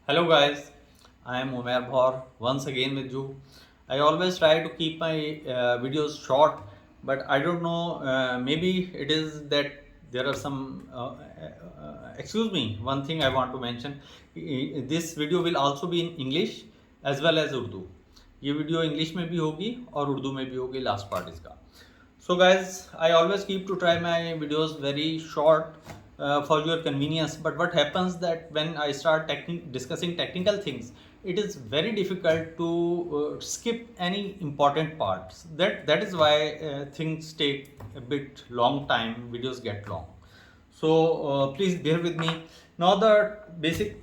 Hello guys, I am Umair Bhaur once again with you. I always try to keep my videos short, but I don't know, maybe it is that there are some, excuse me, one thing I want to mention. This video will also be in English as well as Urdu. ये video English में भी होगी और उर्दू में भी होगी last part इसका. So guys, I always keep to try my videos very short for your convenience. But what happens that when I start discussing technical things, it is very difficult to skip any important parts. That is why things take a bit long time. Videos get long. So please bear with me. Now the basic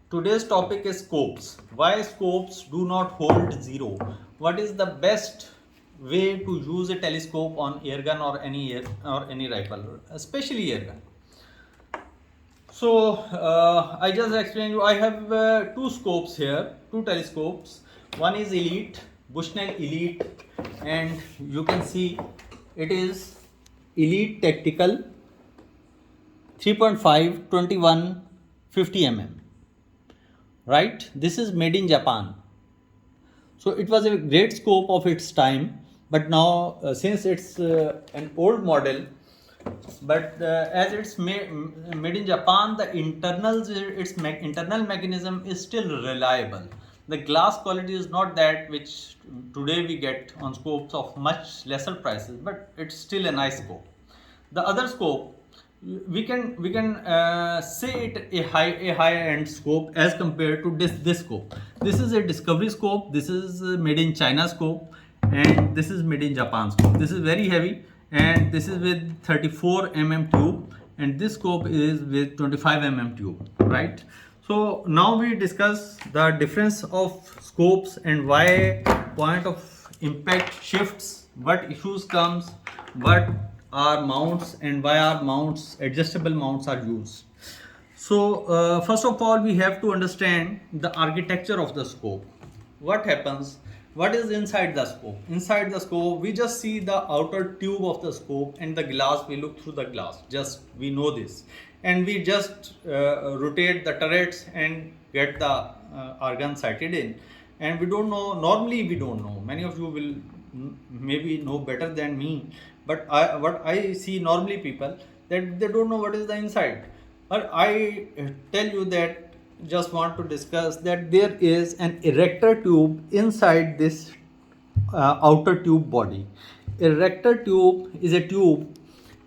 today's topic is scopes. Why scopes do not hold zero? What is the best way to use a telescope on air gun or any rifle, especially air gun? So I just explained you. I have two scopes here, two telescopes. One is Elite, Bushnell Elite, and you can see it is Elite Tactical 3.5 21 50 mm. Right? This is made in Japan. So it was a great scope of its time, but now since it's an old model, but as it's made in Japan, the internal mechanism is still reliable. The glass quality is not that which today we get on scopes of much lesser prices, but it's still a nice scope. The other scope, we can say it a high end scope as compared to this scope. This is a Discovery scope. This is made in China scope, and this is made in Japan scope. This is very heavy, and this is with 34 mm tube, and this scope is with 25 mm tube, right? So now we discuss the difference of scopes and why point of impact shifts, what issues comes, what are mounts, and why are mounts, adjustable mounts are used. So first of all, we have to understand the architecture of the scope. What happens? What is inside the scope? Inside the scope, we just see the outer tube of the scope and the glass. We look through the glass. Just we know this, and we just rotate the turrets and get the organ sighted in. And we don't know. Normally, we don't know. Many of you will maybe know better than me, but what I see normally people that they don't know what is the inside. But I tell you that just want to discuss that there is an erector tube inside this outer tube body. Erector tube is a tube.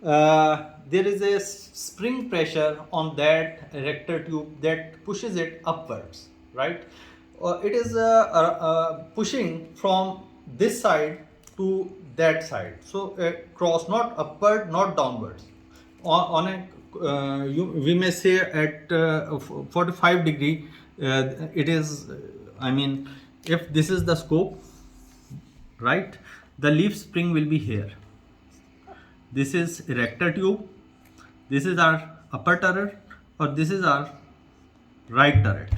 There is a spring pressure on that erector tube that pushes it upwards, right? It is pushing from this side to that side. So cross, not upward, not downwards. On a we may say at 45 degree, it is. I mean, if this is the scope, right? The leaf spring will be here. This is erector tube. This is our upper turret, or this is our right turret.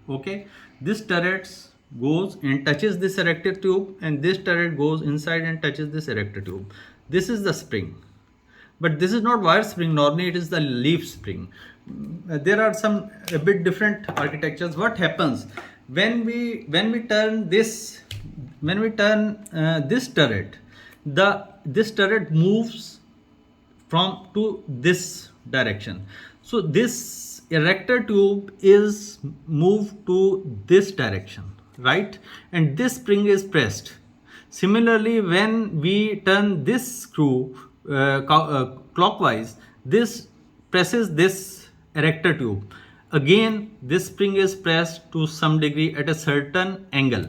Okay, this turret goes and touches this erector tube, and this turret goes inside and touches this erector tube. This is the spring, but this is not wire spring. Normally it is the leaf spring. There are some a bit different architectures. What happens when we turn this, this turret, this turret moves from to this direction. So this erector tube is moved to this direction, right? And this spring is pressed. Similarly, when we turn this screw clockwise, this presses this erector tube. Again, this spring is pressed to some degree at a certain angle.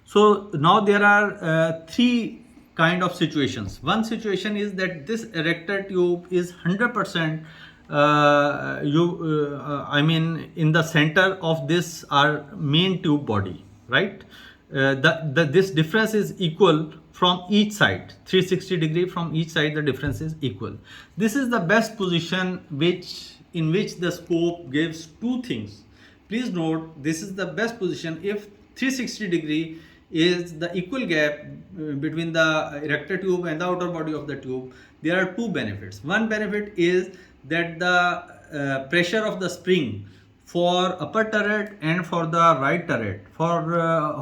So now there are three kind of situations. One situation is that this erector tube is 100% I mean in the center of this our main tube body, right? This difference is equal from each side, 360 degree from each side, the difference is equal. This is the best position in which the scope gives two things. Please note, this is the best position if 360 degree is the equal gap between the erector tube and the outer body of the tube. There are two benefits. One benefit is that the pressure of the spring for upper turret and for the right turret, for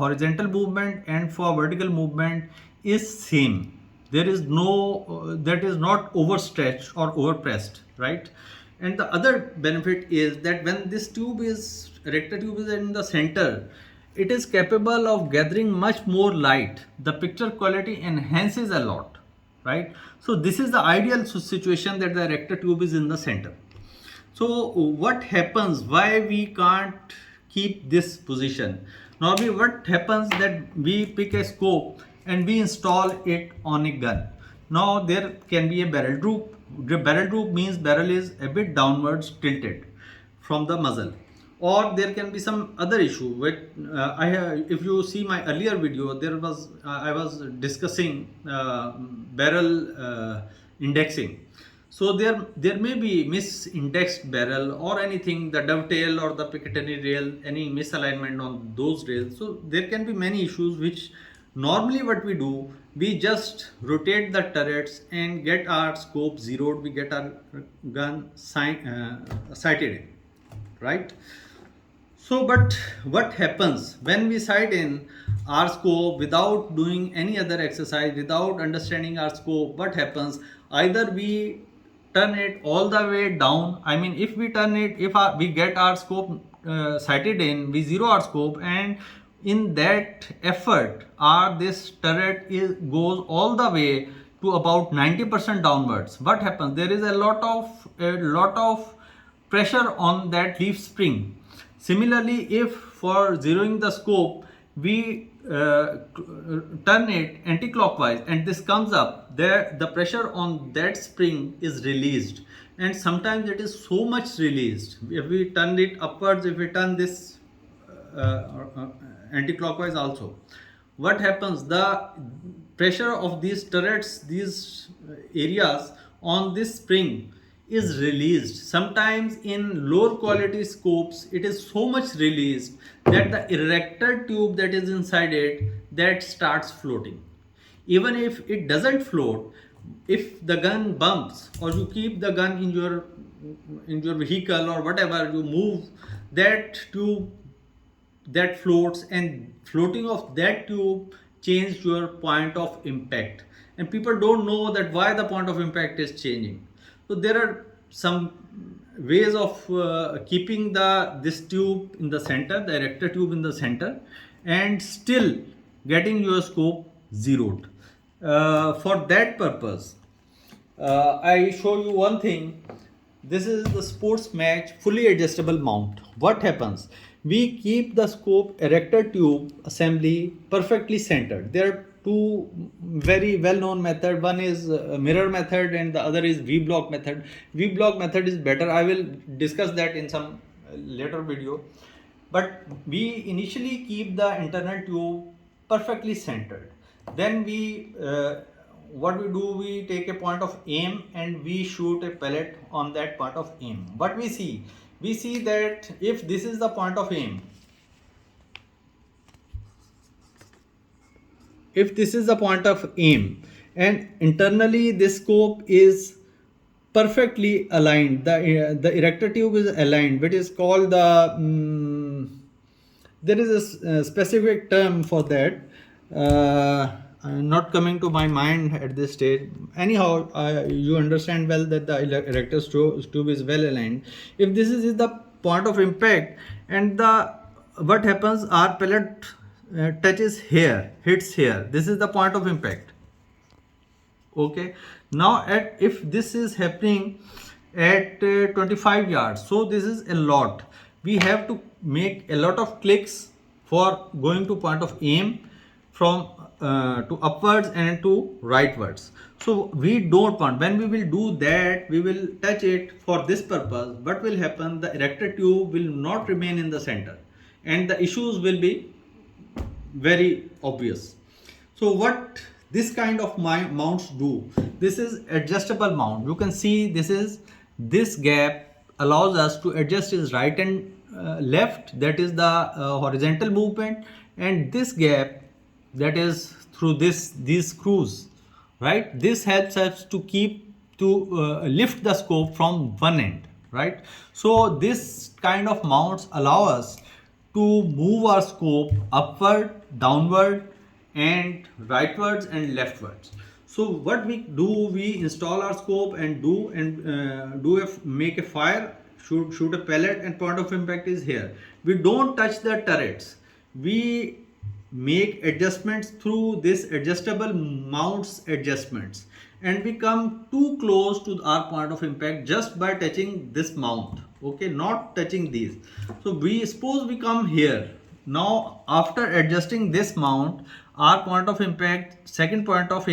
horizontal movement and for vertical movement is same. There is no that is not overstretched or overpressed, right? And the other benefit is that when this tube is erector tube is in the center, it is capable of gathering much more light. The picture quality enhances a lot, right? So this is the ideal situation, that the erector tube is in the center. So what happens, why we can't keep this position? Normally what happens that we pick a scope and we install it on a gun. Now there can be a barrel droop. The barrel droop means barrel is a bit downwards tilted from the muzzle, or there can be some other issue with if you see my earlier video, there was I was discussing barrel indexing. So there may be misindexed barrel or anything, the dovetail or the Picatinny rail, any misalignment on those rails. So there can be many issues, which normally what we do, we just rotate the turrets and get our scope zeroed, we get our gun sighted in, right? So but what happens when we sight in our scope without doing any other exercise, without understanding our scope? What happens, either we turn it all the way down. I mean, if we turn it, if we get our scope sighted in, we zero our scope, and in that effort this turret goes all the way to about 90% downwards. What happens, there is a lot of pressure on that leaf spring. Similarly, if for zeroing the scope we turn it anti-clockwise and this comes up, there the pressure on that spring is released, and sometimes it is so much released. If we turn it upwards, if we turn this anti-clockwise also, what happens, the pressure of these turrets, these areas on this spring is released. Sometimes in lower quality scopes it is so much released that the erector tube that is inside it, that starts floating. Even if it doesn't float, if the gun bumps or you keep the gun in your vehicle or whatever, you move that tube, that floats, and floating of that tube changed your point of impact, and people don't know that why the point of impact is changing. So there are some ways of keeping this tube in the center, the erector tube in the center, and still getting your scope zeroed. For that purpose, I show you one thing. This is the Sports Match fully adjustable mount. What happens? We keep the scope erector tube assembly perfectly centered. There are two very well-known method. One is mirror method and the other is V-block method. V-block method is better. I will discuss that in some later video. But we initially keep the internal tube perfectly centered. Then we what we do, we take a point of aim and we shoot a pellet on that point of aim. What we see that if this is the point of aim, and internally this scope is perfectly aligned, the erector tube is aligned, which is called the there is a specific term for that, not coming to my mind at this stage. Anyhow, you understand well that the erector tube is well aligned. If this is the point of impact, and what happens, our pellet touches here, hits here, this is the point of impact. Okay, now if this is happening at 25 yards, so this is a lot. We have to make a lot of clicks for going to point of aim from to upwards and to rightwards. So we don't want, when we will do that, we will touch it for this purpose. What will happen, the erector tube will not remain in the center and the issues will be very obvious. So what this kind of mounts do, this is adjustable mount. You can see this gap allows us to adjust his right and left, that is the horizontal movement, and this gap, that is through these screws, right? This helps us to lift the scope from one end, right? So this kind of mounts allow us to move our scope upward, downward, and rightwards and leftwards. So what we do, we install our scope and make a fire, shoot a pellet, and point of impact is here. We don't touch the turrets. We make adjustments through this adjustable mounts adjustments, and we come too close to our point of impact just by touching this mount, okay, not touching these. So we suppose we come here. Now after adjusting this mount, our point of impact, second point of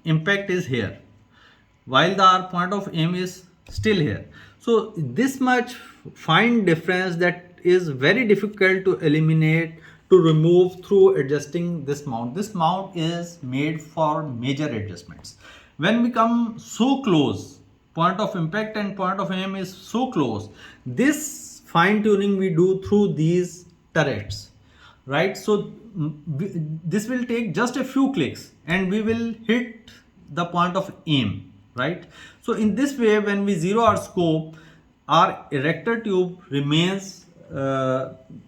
impact is here, while the our point of aim is still here. So this much fine difference that is very difficult to eliminate, to remove through adjusting this mount. This mount is made for major adjustments. When we come so close, point of impact and point of aim is so close, this fine tuning we do through these turrets, right? So this will take just a few clicks and we will hit the point of aim, right? So in this way, when we zero our scope, our erector tube remains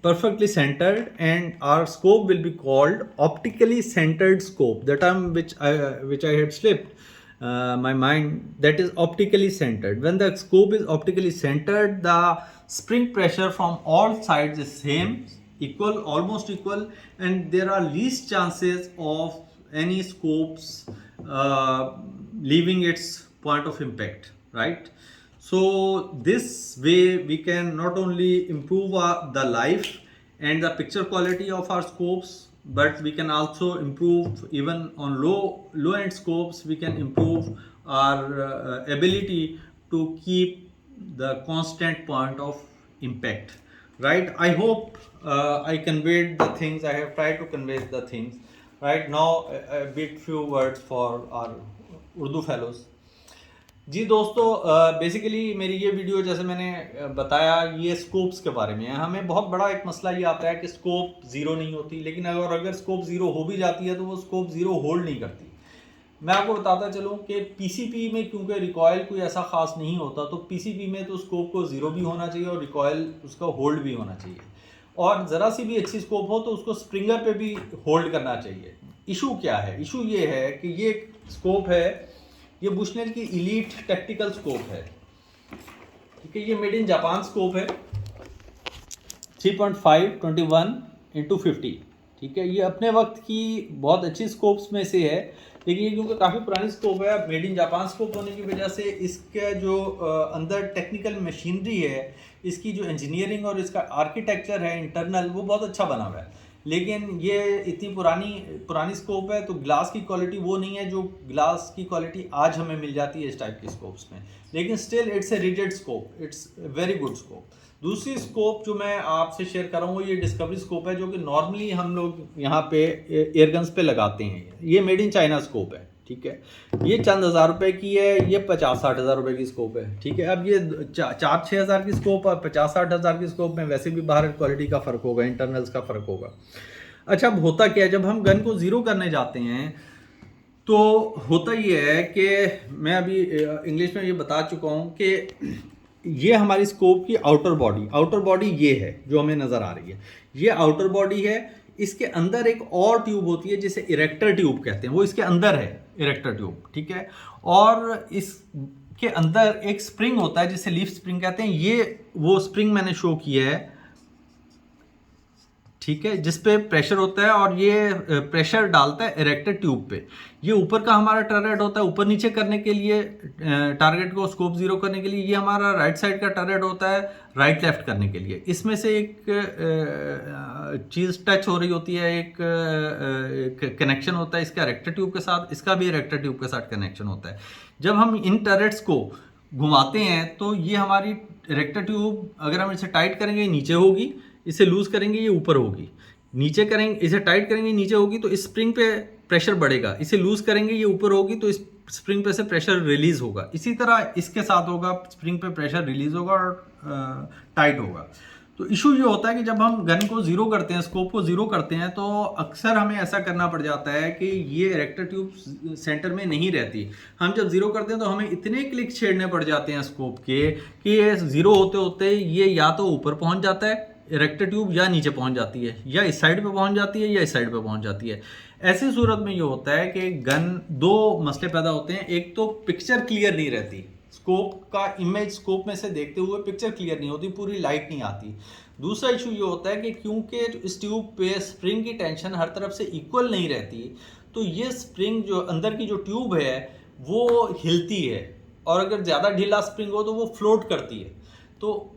perfectly centered, and our scope will be called optically centered scope. The term which I had slipped my mind, that is optically centered. When the scope is optically centered, the spring pressure from all sides is same, equal, almost equal, and there are least chances of any scopes leaving its point of impact, right? So this way we can not only improve the life and the picture quality of our scopes, but we can also improve, even on low end scopes, we can improve our ability to keep the constant point of impact, right? I hope I conveyed the things. I have tried to convey the things. Right now, a bit few words for our Urdu fellows. जी दोस्तों, basically मेरी ये video, जैसे मैंने बताया, ये scopes के बारे में है. हमें बहुत बड़ा एक मसला ये आता है कि स्कोप ज़ीरो नहीं होती, लेकिन अगर स्कोप ज़ीरो हो भी जाती है तो वो स्कोप ज़ीरो होल्ड नहीं करती. मैं आपको बताता चलूँ कि पीसीपी में क्योंकि रिकॉयल कोई ऐसा ख़ास नहीं होता, तो पीसीपी में तो स्कोप को ज़ीरो भी होना चाहिए और रिकॉयल उसका होल्ड भी होना चाहिए, और ज़रा सी भी अच्छी स्कोप हो तो उसको स्प्रिंगर पे भी होल्ड करना चाहिए. इशू क्या है? इशू ये है कि ये स्कोप है, ये बुशनेल की इलीट टैक्टिकल स्कोप है, ठीक है. ये मेड इन जापान स्कोप है, 3.5 21x50, ठीक है. ये अपने वक्त की बहुत अच्छी स्कोप्स में से है, लेकिन ये क्योंकि काफ़ी पुरानी स्कोप है, मेड इन जापान स्कोप होने की वजह से इसका जो अंदर टेक्निकल मशीनरी है, इसकी जो इंजीनियरिंग और इसका आर्किटेक्चर है इंटरनल, वो बहुत अच्छा बना हुआ है. लेकिन ये इतनी पुरानी स्कोप है, तो ग्लास की क्वालिटी वो नहीं है जो ग्लास की क्वालिटी आज हमें मिल जाती है इस टाइप की स्कोप्स में. लेकिन still it's a rigid scope, it's very good scope. दूसरी स्कोप जो मैं आपसे शेयर कर रहा हूँ, ये डिस्कवरी स्कोप है, जो कि नॉर्मली हम लोग यहाँ पे एयरगन्स पे लगाते हैं. ये मेड इन चाइना स्कोप है, ठीक है. ये चंद हज़ार रुपए की है, ये 50-60 हज़ार रुपये की स्कोप है, ठीक है. अब ये 4-6 हज़ार की स्कोप और 50-60 हज़ार की स्कोप में वैसे भी बाहर क्वालिटी का फ़र्क होगा, इंटरनल्स का फ़र्क होगा. अच्छा, अब होता क्या है, जब हम गन को ज़ीरो करने जाते हैं तो होता ये है कि मैं अभी इंग्लिश में ये बता चुका हूँ कि ये हमारी स्कोप की आउटर बॉडी ये है जो हमें नज़र आ रही है. ये आउटर बॉडी है. इसके अंदर एक और ट्यूब होती है जिसे इरेक्टर ट्यूब कहते हैं, वो इसके अंदर है, इरेक्टर ट्यूब, ठीक है. और इसके अंदर एक स्प्रिंग होता है जिसे लीफ स्प्रिंग कहते हैं. ये वो स्प्रिंग मैंने शो किया है, ठीक है, जिस पे प्रेशर होता है और ये प्रेशर डालता है इरेक्टर ट्यूब पे. ये ऊपर का हमारा टर्रेट होता है, ऊपर नीचे करने के लिए, टारगेट को स्कोप ज़ीरो करने के लिए. ये हमारा राइट साइड का टर्रेट होता है, राइट लेफ्ट करने के लिए. इसमें से एक चीज़ टच हो रही होती है, एक कनेक्शन होता है इसका इरेक्टर ट्यूब के साथ, इसका भी इरेक्टर ट्यूब के साथ कनेक्शन होता है. जब हम इन टर्रेट्स को घुमाते हैं तो ये हमारी इरेक्टर ट्यूब, अगर हम इसे टाइट करेंगे नीचे होगी, इसे लूज करेंगे ये ऊपर होगी. नीचे करेंगे, इसे टाइट करेंगे नीचे होगी तो इस स्प्रिंग पे प्रेशर बढ़ेगा. इसे लूज करेंगे ये ऊपर होगी तो इस स्प्रिंग पे से प्रेशर रिलीज होगा. इसी तरह इसके साथ होगा, स्प्रिंग पे प्रेशर रिलीज होगा और टाइट होगा. तो इशू ये होता है कि जब हम गन को ज़ीरो करते हैं, स्कोप को ज़ीरो करते हैं, तो अक्सर हमें ऐसा करना पड़ जाता है कि ये इरेक्टर ट्यूब सेंटर में नहीं रहती। हम जब ज़ीरो करते हैं तो हमें इतने क्लिक छेड़ने पड़ जाते हैं स्कोप के कि ये ज़ीरो होते होते ये या तो ऊपर पहुंच जाता है इरेक्टर ट्यूब, या नीचे पहुंच जाती है, या इस साइड पे पहुंच जाती है, या इस साइड पे पहुंच जाती है। ऐसी सूरत में ये होता है कि गन दो मसले पैदा होते हैं। एक तो पिक्चर क्लियर नहीं रहती, स्कोप का इमेज स्कोप में से देखते हुए पिक्चर क्लियर नहीं होती, पूरी लाइट नहीं आती। दूसरा इशू ये होता है कि क्योंकि इस ट्यूब पे स्प्रिंग की टेंशन हर तरफ से इक्वल नहीं रहती, तो ये स्प्रिंग जो अंदर की जो ट्यूब है वो हिलती है, और अगर ज़्यादा ढीला स्प्रिंग हो तो वो फ्लोट करती है। तो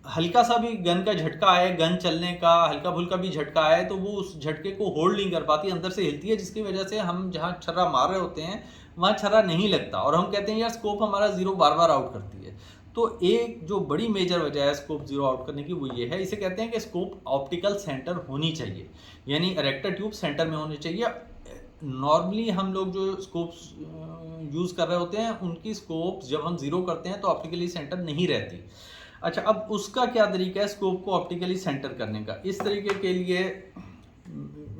हल्का सा भी गन का झटका आए, गन चलने का हल्का फुल्का भी झटका आए, तो वो उस झटके को होल्ड नहीं कर पाती, अंदर से हिलती है, जिसकी वजह से हम जहाँ छर्रा मार रहे होते हैं वहाँ छर्रा नहीं लगता, और हम कहते हैं यार स्कोप हमारा ज़ीरो बार बार आउट करती है। तो एक जो बड़ी मेजर वजह है स्कोप ज़ीरो आउट करने की वो ये है, इसे कहते हैं कि स्कोप ऑप्टिकल सेंटर होनी चाहिए, यानी इरेक्टर ट्यूब सेंटर में होनी चाहिए। नॉर्मली हम लोग जो स्कोप्स यूज़ कर रहे होते हैं उनकी स्कोप जब हम ज़ीरो करते हैं तो ऑप्टिकली सेंटर नहीं रहती। अच्छा, अब उसका क्या तरीका है स्कोप को ऑप्टिकली सेंटर करने का? इस तरीके के लिए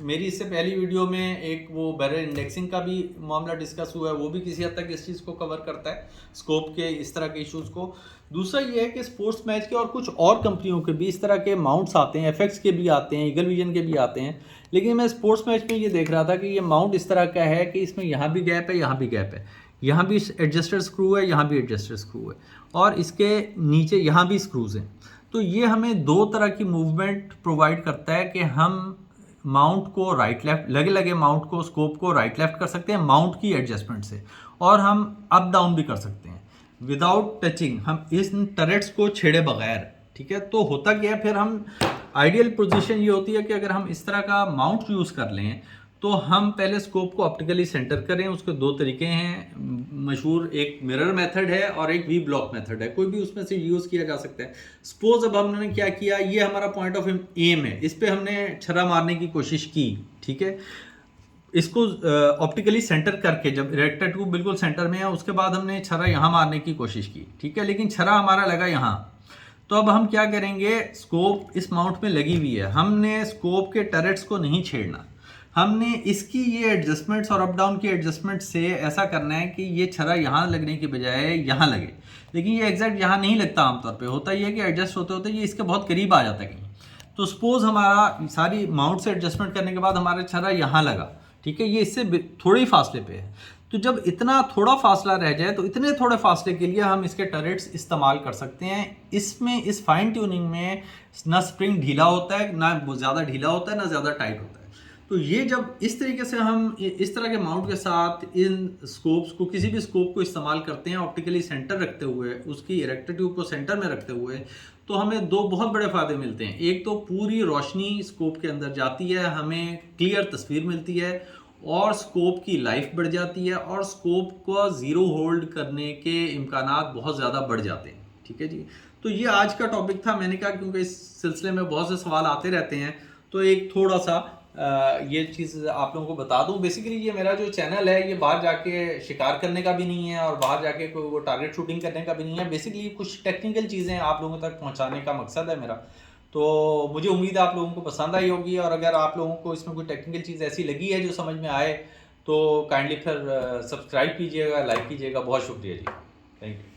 मेरी इससे पहली वीडियो में एक वो बैरल इंडेक्सिंग का भी मामला डिस्कस हुआ है, वो भी किसी हद तक इस चीज़ को कवर करता है, स्कोप के इस तरह के इश्यूज़ को। दूसरा ये है कि स्पोर्ट्स मैच के और कुछ और कंपनियों के भी इस तरह के माउंट्स आते हैं, एफएक्स के भी आते हैं, ईगल विजन के भी आते हैं, लेकिन मैं स्पोर्ट्स मैच में ये देख रहा था कि ये माउंट इस तरह का है कि इसमें यहाँ भी गैप है, यहाँ भी गैप है, यहाँ भी एडजस्टर स्क्रू है, यहाँ भी एडजस्टर स्क्रू है, और इसके नीचे यहाँ भी स्क्रूज हैं। तो ये हमें दो तरह की मूवमेंट प्रोवाइड करता है कि हम माउंट को राइट लेफ्ट लगे लगे माउंट को स्कोप को राइट लेफ्ट कर सकते हैं माउंट की एडजस्टमेंट से, और हम अप डाउन भी कर सकते हैं विदाउट टचिंग, हम इस टरेट्स को छेड़े बगैर। ठीक है, तो होता क्या है फिर हम आइडियल पोजीशन ये होती है कि अगर हम इस तरह का माउंट यूज़ कर लें तो हम पहले स्कोप को ऑप्टिकली सेंटर करें। उसके दो तरीके हैं मशहूर, एक मिरर मेथड है और एक वी ब्लॉक मेथड है, कोई भी उसमें से यूज़ किया जा सकता है। सपोज अब हमने क्या किया, ये हमारा पॉइंट ऑफ एम है, इस पे हमने छर्रा मारने की कोशिश की। ठीक है, इसको ऑप्टिकली सेंटर करके जब इरेक्टर ट्यूब बिल्कुल सेंटर में है उसके बाद हमने छर्रा यहाँ मारने की कोशिश की। ठीक है, लेकिन छर्रा हमारा लगा यहाँ। तो अब हम क्या करेंगे, स्कोप इस माउंट में लगी हुई है, हमने स्कोप के टरेट्स को नहीं छेड़ना, हमने इसकी ये एडजस्टमेंट्स और अप डाउन की एडजस्टमेंट से ऐसा करना है कि ये छर्रा यहाँ लगने की बजाय यहाँ लगे। लेकिन ये एग्जैक्ट यहाँ नहीं लगता, आमतौर पे होता ही है कि एडजस्ट होते होते ये इसके बहुत करीब आ जाता है कहीं। तो सपोज हमारा सारी माउंट से एडजस्टमेंट करने के बाद हमारा छर्रा यहाँ लगा। ठीक है, ये इससे थोड़े ही फासले पे है। तो जब इतना थोड़ा फासला रह जाए तो इतने थोड़े फासले के लिए हम इसके टरेट्स इस्तेमाल कर सकते हैं। इसमें इस फाइन ट्यूनिंग में ना स्प्रिंग ढीला होता है, ना ज़्यादा ढीला होता है, ना ज़्यादा टाइट होता है। तो ये जब इस तरीके से हम इस तरह के माउंट के साथ इन स्कोप्स को, किसी भी स्कोप को इस्तेमाल करते हैं ऑप्टिकली सेंटर रखते हुए, उसकी इरेक्टर ट्यूब को सेंटर में रखते हुए, तो हमें दो बहुत बड़े फ़ायदे मिलते हैं। एक तो पूरी रोशनी स्कोप के अंदर जाती है, हमें क्लियर तस्वीर मिलती है, और स्कोप की लाइफ बढ़ जाती है, और स्कोप को ज़ीरो होल्ड करने के इम्कानात बहुत ज़्यादा बढ़ जाते हैं। ठीक है जी, तो ये आज का टॉपिक था। मैंने कहा क्योंकि इस सिलसिले में बहुत से सवाल आते रहते हैं तो एक थोड़ा सा ये चीज़ आप लोगों को बता दूं। बेसिकली ये मेरा जो चैनल है ये बाहर जाके शिकार करने का भी नहीं है और बाहर जाके कोई वो टारगेट शूटिंग करने का भी नहीं है। बेसिकली कुछ टेक्निकल चीज़ें आप लोगों तक पहुंचाने का मकसद है मेरा। तो मुझे उम्मीद है आप लोगों को पसंद आई होगी, और अगर आप लोगों को इसमें कोई टेक्निकल चीज़ ऐसी लगी है जो समझ में आए तो काइंडली फिर सब्सक्राइब कीजिएगा, लाइक कीजिएगा। बहुत शुक्रिया जी, थैंक यू।